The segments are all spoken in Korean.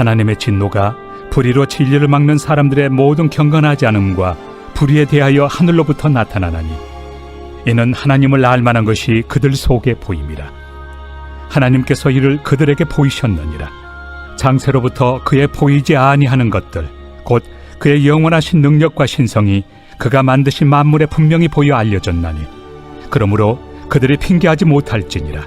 하나님의 진노가 불의로 진리를 막는 사람들의 모든 경건하지 않음과 불의에 대하여 하늘로부터 나타나나니 이는 하나님을 알만한 것이 그들 속에 보임이라. 하나님께서 이를 그들에게 보이셨느니라. 장세로부터 그의 보이지 아니하는 것들 곧 그의 영원하신 능력과 신성이 그가 만드신 만물에 분명히 보여 알려졌나니 그러므로 그들이 핑계하지 못할지니라.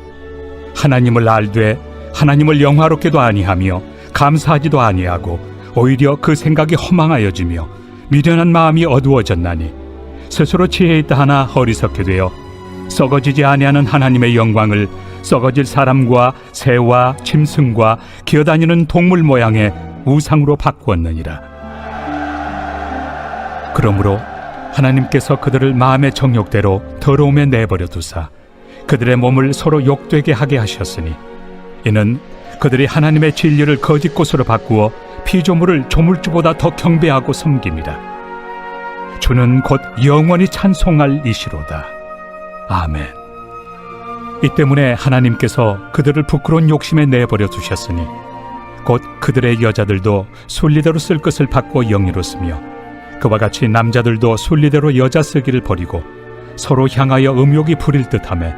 하나님을 알되 하나님을 영화롭게도 아니하며 감사하지도 아니하고 오히려 그 생각이 허망하여지며 미련한 마음이 어두워졌나니 스스로 지혜 있다 하나 어리석게 되어 썩어지지 아니하는 하나님의 영광을 썩어질 사람과 새와 짐승과 기어다니는 동물 모양의 우상으로 바꾸었느니라. 그러므로 하나님께서 그들을 마음의 정욕대로 더러움에 내버려 두사 그들의 몸을 서로 욕되게 하게 하셨으니 이는 그들이 하나님의 진리를 거짓 것으로 바꾸어 피조물을 조물주보다 더 경배하고 섬깁니다. 주는 곧 영원히 찬송할 이시로다. 아멘. 이 때문에 하나님께서 그들을 부끄러운 욕심에 내버려 두셨으니 곧 그들의 여자들도 순리대로 쓸 것을 받고 영리로 쓰며 그와 같이 남자들도 순리대로 여자 쓰기를 버리고 서로 향하여 음욕이 부릴 듯하며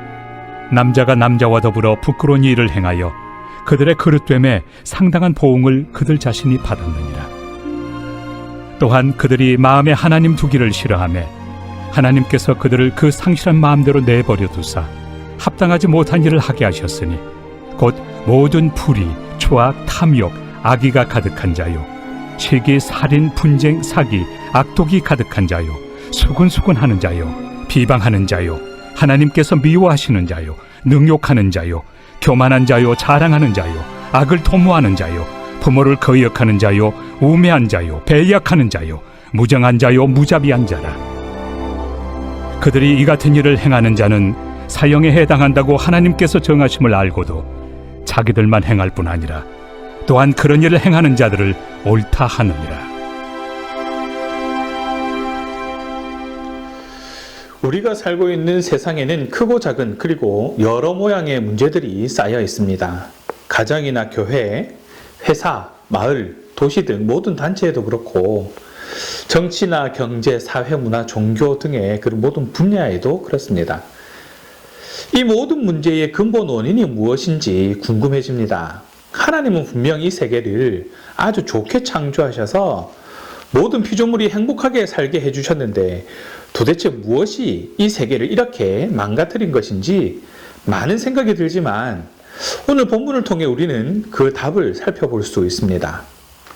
남자가 남자와 더불어 부끄러운 일을 행하여 그들의 그릇됨에 상당한 보응을 그들 자신이 받았느니라. 또한 그들이 마음에 하나님 두기를 싫어하며 하나님께서 그들을 그 상실한 마음대로 내버려 두사 합당하지 못한 일을 하게 하셨으니 곧 모든 불의, 추악, 탐욕, 악의가 가득한 자요 시기, 살인, 분쟁, 사기, 악독이 가득한 자요 수군수군하는 자요 비방하는 자요 하나님께서 미워하시는 자요 능욕하는 자요 교만한 자요 자랑하는 자요 악을 도모하는 자요 부모를 거역하는 자요 우매한 자요 배약하는 자요 무정한 자요 무자비한 자라. 그들이 이 같은 일을 행하는 자는 사형에 해당한다고 하나님께서 정하심을 알고도 자기들만 행할 뿐 아니라 또한 그런 일을 행하는 자들을 옳다 하느니라. 우리가 살고 있는 세상에는 크고 작은 그리고 여러 모양의 문제들이 쌓여 있습니다. 가정이나 교회, 회사, 마을, 도시 등 모든 단체에도 그렇고 정치나 경제, 사회, 문화, 종교 등의 그런 모든 분야에도 그렇습니다. 이 모든 문제의 근본 원인이 무엇인지 궁금해집니다. 하나님은 분명 이 세계를 아주 좋게 창조하셔서 모든 피조물이 행복하게 살게 해주셨는데 도대체 무엇이 이 세계를 이렇게 망가뜨린 것인지 많은 생각이 들지만 오늘 본문을 통해 우리는 그 답을 살펴볼 수 있습니다.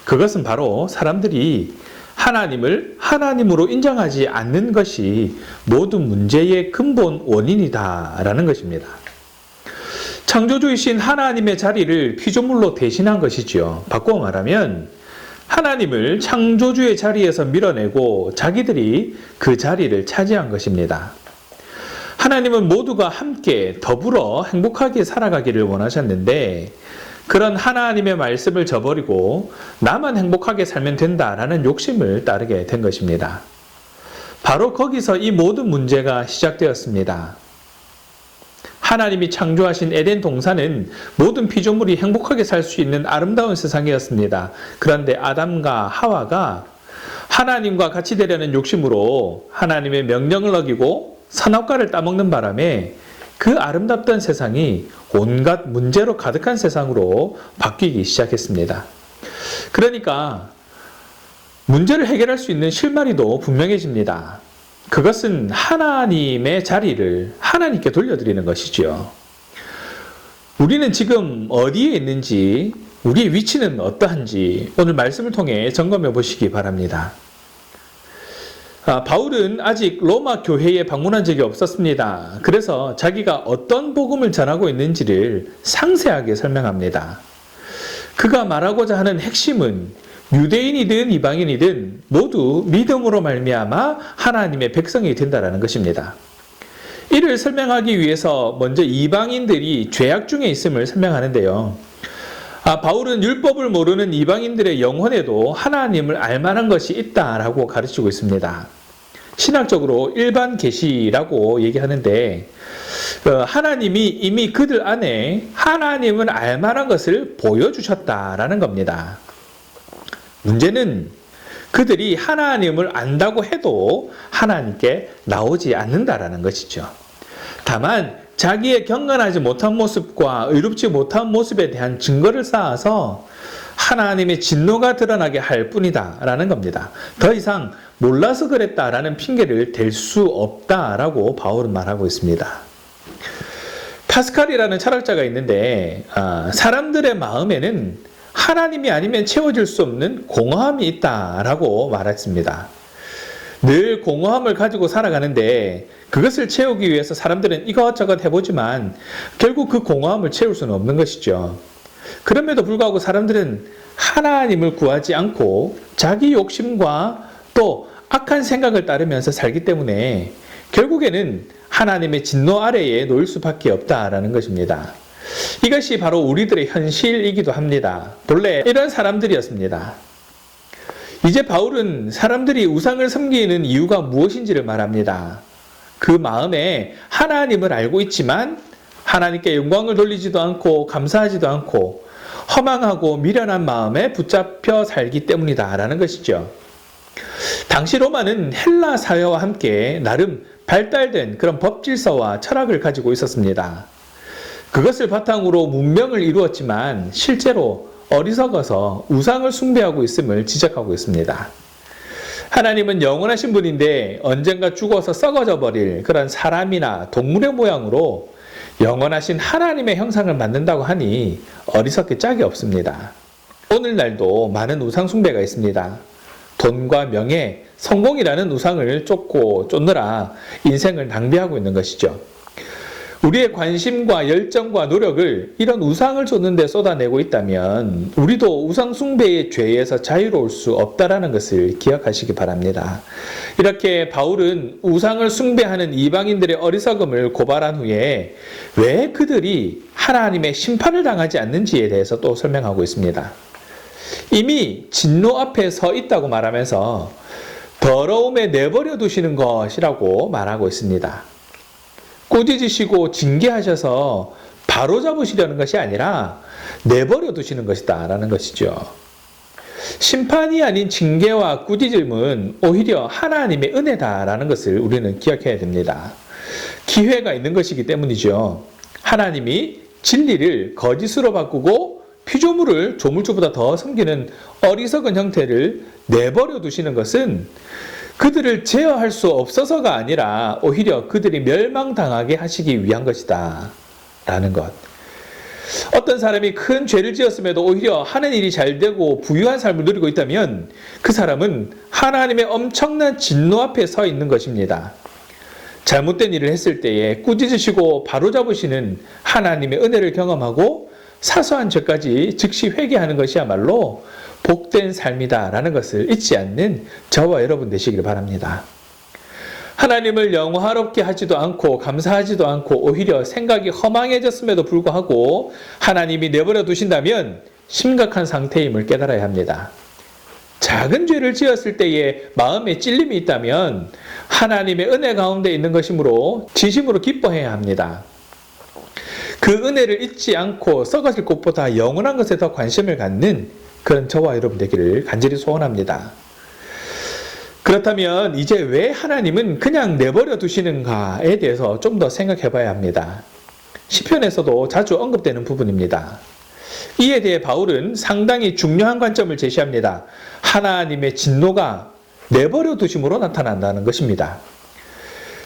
그것은 바로 사람들이 하나님을 하나님으로 인정하지 않는 것이 모든 문제의 근본 원인이다라는 것입니다. 창조주이신 하나님의 자리를 피조물로 대신한 것이지요. 바꾸어 말하면 하나님을 창조주의 자리에서 밀어내고 자기들이 그 자리를 차지한 것입니다. 하나님은 모두가 함께 더불어 행복하게 살아가기를 원하셨는데 그런 하나님의 말씀을 저버리고 나만 행복하게 살면 된다라는 욕심을 따르게 된 것입니다. 바로 거기서 이 모든 문제가 시작되었습니다. 하나님이 창조하신 에덴 동산은 모든 피조물이 행복하게 살 수 있는 아름다운 세상이었습니다. 그런데 아담과 하와가 하나님과 같이 되려는 욕심으로 하나님의 명령을 어기고 선악과를 따먹는 바람에 그 아름답던 세상이 온갖 문제로 가득한 세상으로 바뀌기 시작했습니다. 그러니까 문제를 해결할 수 있는 실마리도 분명해집니다. 그것은 하나님의 자리를 하나님께 돌려드리는 것이지요. 우리는 지금 어디에 있는지, 우리의 위치는 어떠한지 오늘 말씀을 통해 점검해 보시기 바랍니다. 바울은 아직 로마 교회에 방문한 적이 없었습니다. 그래서 자기가 어떤 복음을 전하고 있는지를 상세하게 설명합니다. 그가 말하고자 하는 핵심은 유대인이든 이방인이든 모두 믿음으로 말미암아 하나님의 백성이 된다는 것입니다. 이를 설명하기 위해서 먼저 이방인들이 죄악 중에 있음을 설명하는데요. 바울은 율법을 모르는 이방인들의 영혼에도 하나님을 알만한 것이 있다라고 가르치고 있습니다. 신학적으로 일반 계시라고 얘기하는데 하나님이 이미 그들 안에 하나님을 알만한 것을 보여주셨다라는 겁니다. 문제는 그들이 하나님을 안다고 해도 하나님께 나오지 않는다라는 것이죠. 다만 자기의 경건하지 못한 모습과 의롭지 못한 모습에 대한 증거를 쌓아서 하나님의 진노가 드러나게 할 뿐이다라는 겁니다. 더 이상 몰라서 그랬다라는 핑계를 댈 수 없다라고 바울은 말하고 있습니다. 파스칼이라는 철학자가 있는데 사람들의 마음에는 하나님이 아니면 채워질 수 없는 공허함이 있다라고 말했습니다. 늘 공허함을 가지고 살아가는데 그것을 채우기 위해서 사람들은 이것저것 해보지만 결국 그 공허함을 채울 수는 없는 것이죠. 그럼에도 불구하고 사람들은 하나님을 구하지 않고 자기 욕심과 또 악한 생각을 따르면서 살기 때문에 결국에는 하나님의 진노 아래에 놓일 수밖에 없다라는 것입니다. 이것이 바로 우리들의 현실이기도 합니다. 본래 이런 사람들이었습니다. 이제 바울은 사람들이 우상을 섬기는 이유가 무엇인지를 말합니다. 그 마음에 하나님을 알고 있지만 하나님께 영광을 돌리지도 않고 감사하지도 않고 허망하고 미련한 마음에 붙잡혀 살기 때문이다라는 것이죠. 당시 로마는 헬라 사회와 함께 나름 발달된 그런 법 질서와 철학을 가지고 있었습니다. 그것을 바탕으로 문명을 이루었지만 실제로 어리석어서 우상을 숭배하고 있음을 지적하고 있습니다. 하나님은 영원하신 분인데 언젠가 죽어서 썩어져 버릴 그런 사람이나 동물의 모양으로 영원하신 하나님의 형상을 만든다고 하니 어리석기 짝이 없습니다. 오늘날도 많은 우상 숭배가 있습니다. 돈과 명예, 성공이라는 우상을 쫓느라 인생을 낭비하고 있는 것이죠. 우리의 관심과 열정과 노력을 이런 우상을 쫓는 데 쏟아내고 있다면 우리도 우상 숭배의 죄에서 자유로울 수 없다라는 것을 기억하시기 바랍니다. 이렇게 바울은 우상을 숭배하는 이방인들의 어리석음을 고발한 후에 왜 그들이 하나님의 심판을 당하지 않는지에 대해서 또 설명하고 있습니다. 이미 진노 앞에 서 있다고 말하면서 더러움에 내버려 두시는 것이라고 말하고 있습니다. 꾸짖으시고 징계하셔서 바로잡으시려는 것이 아니라 내버려 두시는 것이다 라는 것이죠. 심판이 아닌 징계와 꾸짖음은 오히려 하나님의 은혜다라는 것을 우리는 기억해야 됩니다. 기회가 있는 것이기 때문이죠. 하나님이 진리를 거짓으로 바꾸고 피조물을 조물주보다 더 섬기는 어리석은 형태를 내버려 두시는 것은 그들을 제어할 수 없어서가 아니라 오히려 그들이 멸망당하게 하시기 위한 것이다 라는 것. 어떤 사람이 큰 죄를 지었음에도 오히려 하는 일이 잘 되고 부유한 삶을 누리고 있다면 그 사람은 하나님의 엄청난 진노 앞에 서 있는 것입니다. 잘못된 일을 했을 때에 꾸짖으시고 바로잡으시는 하나님의 은혜를 경험하고 사소한 죄까지 즉시 회개하는 것이야말로 복된 삶이다라는 것을 잊지 않는 저와 여러분 되시길 바랍니다. 하나님을 영화롭게 하지도 않고 감사하지도 않고 오히려 생각이 허망해졌음에도 불구하고 하나님이 내버려 두신다면 심각한 상태임을 깨달아야 합니다. 작은 죄를 지었을 때에 마음에 찔림이 있다면 하나님의 은혜 가운데 있는 것이므로 진심으로 기뻐해야 합니다. 그 은혜를 잊지 않고 썩어질 것보다 영원한 것에 더 관심을 갖는 그런 저와 여러분 되기를 간절히 소원합니다. 그렇다면 이제 왜 하나님은 그냥 내버려 두시는가에 대해서 좀 더 생각해 봐야 합니다. 시편에서도 자주 언급되는 부분입니다. 이에 대해 바울은 상당히 중요한 관점을 제시합니다. 하나님의 진노가 내버려 두심으로 나타난다는 것입니다.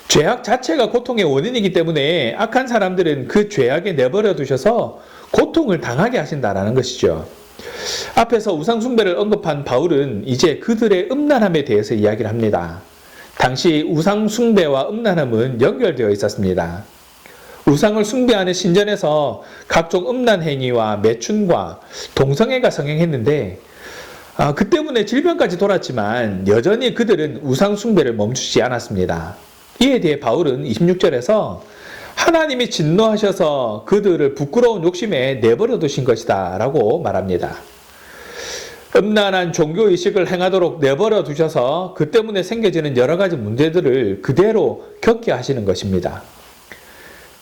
죄악 자체가 고통의 원인이기 때문에 악한 사람들은 그 죄악에 내버려 두셔서 고통을 당하게 하신다는 것이죠. 앞에서 우상숭배를 언급한 바울은 이제 그들의 음란함에 대해서 이야기를 합니다. 당시 우상숭배와 음란함은 연결되어 있었습니다. 우상을 숭배하는 신전에서 각종 음란 행위와 매춘과 동성애가 성행했는데 그 때문에 질병까지 돌았지만 여전히 그들은 우상 숭배를 멈추지 않았습니다. 이에 대해 바울은 26절에서 하나님이 진노하셔서 그들을 부끄러운 욕심에 내버려 두신 것이다 라고 말합니다. 음란한 종교의식을 행하도록 내버려 두셔서 그 때문에 생겨지는 여러 가지 문제들을 그대로 겪게 하시는 것입니다.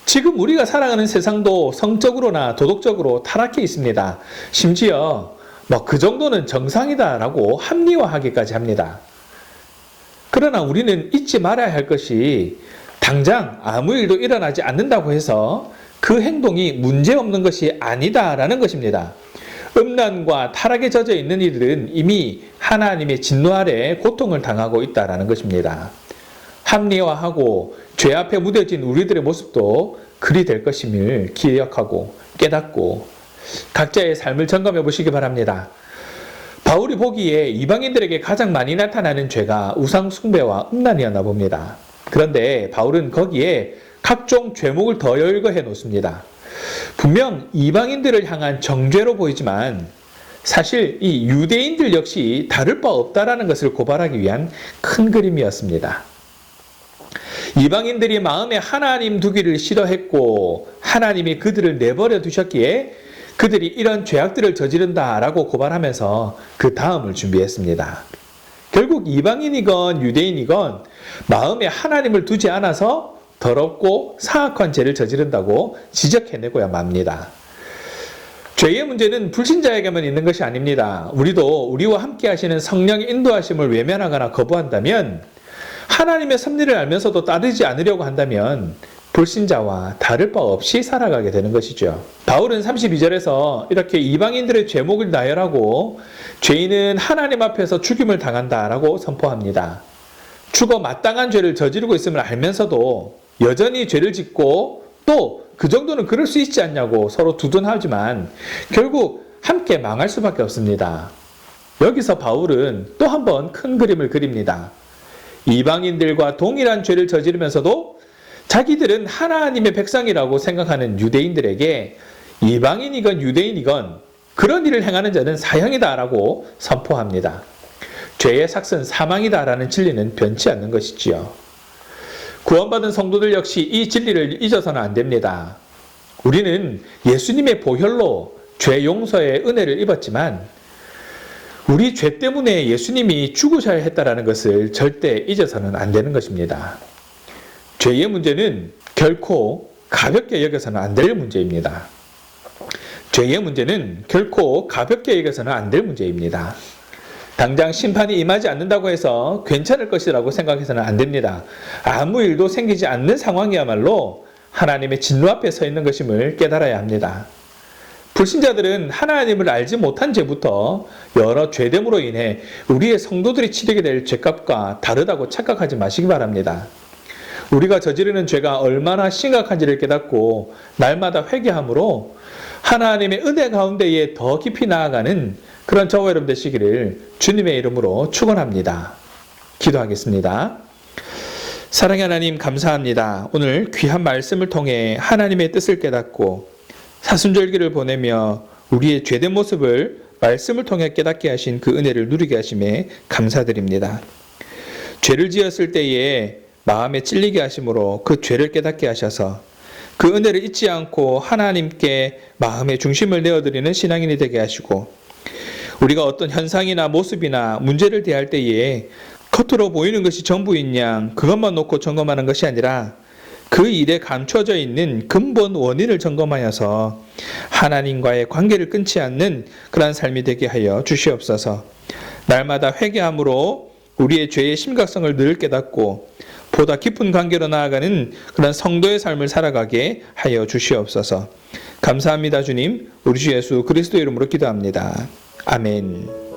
지금 우리가 살아가는 세상도 성적으로나 도덕적으로 타락해 있습니다. 심지어 그 정도는 정상이다라고 합리화하기까지 합니다. 그러나 우리는 잊지 말아야 할 것이 당장 아무 일도 일어나지 않는다고 해서 그 행동이 문제없는 것이 아니다라는 것입니다. 음란과 타락에 젖어 있는 이들은 이미 하나님의 진노 아래 고통을 당하고 있다라는 것입니다. 합리화하고 죄 앞에 무뎌진 우리들의 모습도 그리 될 것임을 기억하고 깨닫고 각자의 삶을 점검해 보시기 바랍니다. 바울이 보기에 이방인들에게 가장 많이 나타나는 죄가 우상 숭배와 음란이었나 봅니다. 그런데 바울은 거기에 각종 죄목을 더 열거해 놓습니다. 분명 이방인들을 향한 정죄로 보이지만 사실 이 유대인들 역시 다를 바 없다라는 것을 고발하기 위한 큰 그림이었습니다. 이방인들이 마음에 하나님 두기를 싫어했고 하나님이 그들을 내버려 두셨기에 그들이 이런 죄악들을 저지른다라고 고발하면서 그 다음을 준비했습니다. 결국 이방인이건 유대인이건 마음에 하나님을 두지 않아서 더럽고 사악한 죄를 저지른다고 지적해내고야 맙니다. 죄의 문제는 불신자에게만 있는 것이 아닙니다. 우리도 우리와 함께 하시는 성령의 인도하심을 외면하거나 거부한다면 하나님의 섭리를 알면서도 따르지 않으려고 한다면 불신자와 다를 바 없이 살아가게 되는 것이죠. 바울은 32절에서 이렇게 이방인들의 죄목을 나열하고 죄인은 하나님 앞에서 죽임을 당한다라고 선포합니다. 죽어 마땅한 죄를 저지르고 있음을 알면서도 여전히 죄를 짓고 또 그 정도는 그럴 수 있지 않냐고 서로 두둔하지만 결국 함께 망할 수밖에 없습니다. 여기서 바울은 또 한 번 큰 그림을 그립니다. 이방인들과 동일한 죄를 저지르면서도 자기들은 하나님의 백성이라고 생각하는 유대인들에게 이방인이건 유대인이건 그런 일을 행하는 자는 사형이다라고 선포합니다. 죄의 삭은 사망이다라는 진리는 변치 않는 것이지요. 구원받은 성도들 역시 이 진리를 잊어서는 안 됩니다. 우리는 예수님의 보혈로 죄 용서의 은혜를 입었지만 우리 죄 때문에 예수님이 죽으셔야 했다라는 것을 절대 잊어서는 안 되는 것입니다. 죄의 문제는 결코 가볍게 여겨서는 안 될 문제입니다. 죄의 문제는 결코 가볍게 여겨서는 안 될 문제입니다. 당장 심판이 임하지 않는다고 해서 괜찮을 것이라고 생각해서는 안 됩니다. 아무 일도 생기지 않는 상황이야말로 하나님의 진노 앞에 서 있는 것임을 깨달아야 합니다. 불신자들은 하나님을 알지 못한 죄부터 여러 죄됨으로 인해 우리의 성도들이 치르게 될 죄값과 다르다고 착각하지 마시기 바랍니다. 우리가 저지르는 죄가 얼마나 심각한지를 깨닫고 날마다 회개함으로 하나님의 은혜 가운데에 더 깊이 나아가는 그런 저와 여러분 되시기를 주님의 이름으로 축원합니다. 기도하겠습니다. 사랑의 하나님 감사합니다. 오늘 귀한 말씀을 통해 하나님의 뜻을 깨닫고 사순절기를 보내며 우리의 죄된 모습을 말씀을 통해 깨닫게 하신 그 은혜를 누리게 하심에 감사드립니다. 죄를 지었을 때에 마음에 찔리게 하심으로 그 죄를 깨닫게 하셔서 그 은혜를 잊지 않고 하나님께 마음의 중심을 내어드리는 신앙인이 되게 하시고 우리가 어떤 현상이나 모습이나 문제를 대할 때에 겉으로 보이는 것이 전부인 양 그것만 놓고 점검하는 것이 아니라 그 일에 감춰져 있는 근본 원인을 점검하여서 하나님과의 관계를 끊지 않는 그러한 삶이 되게 하여 주시옵소서. 날마다 회개함으로 우리의 죄의 심각성을 늘 깨닫고 보다 깊은 관계로 나아가는 그런 성도의 삶을 살아가게 하여 주시옵소서. 감사합니다 주님. 우리 주 예수 그리스도 이름으로 기도합니다. 아멘.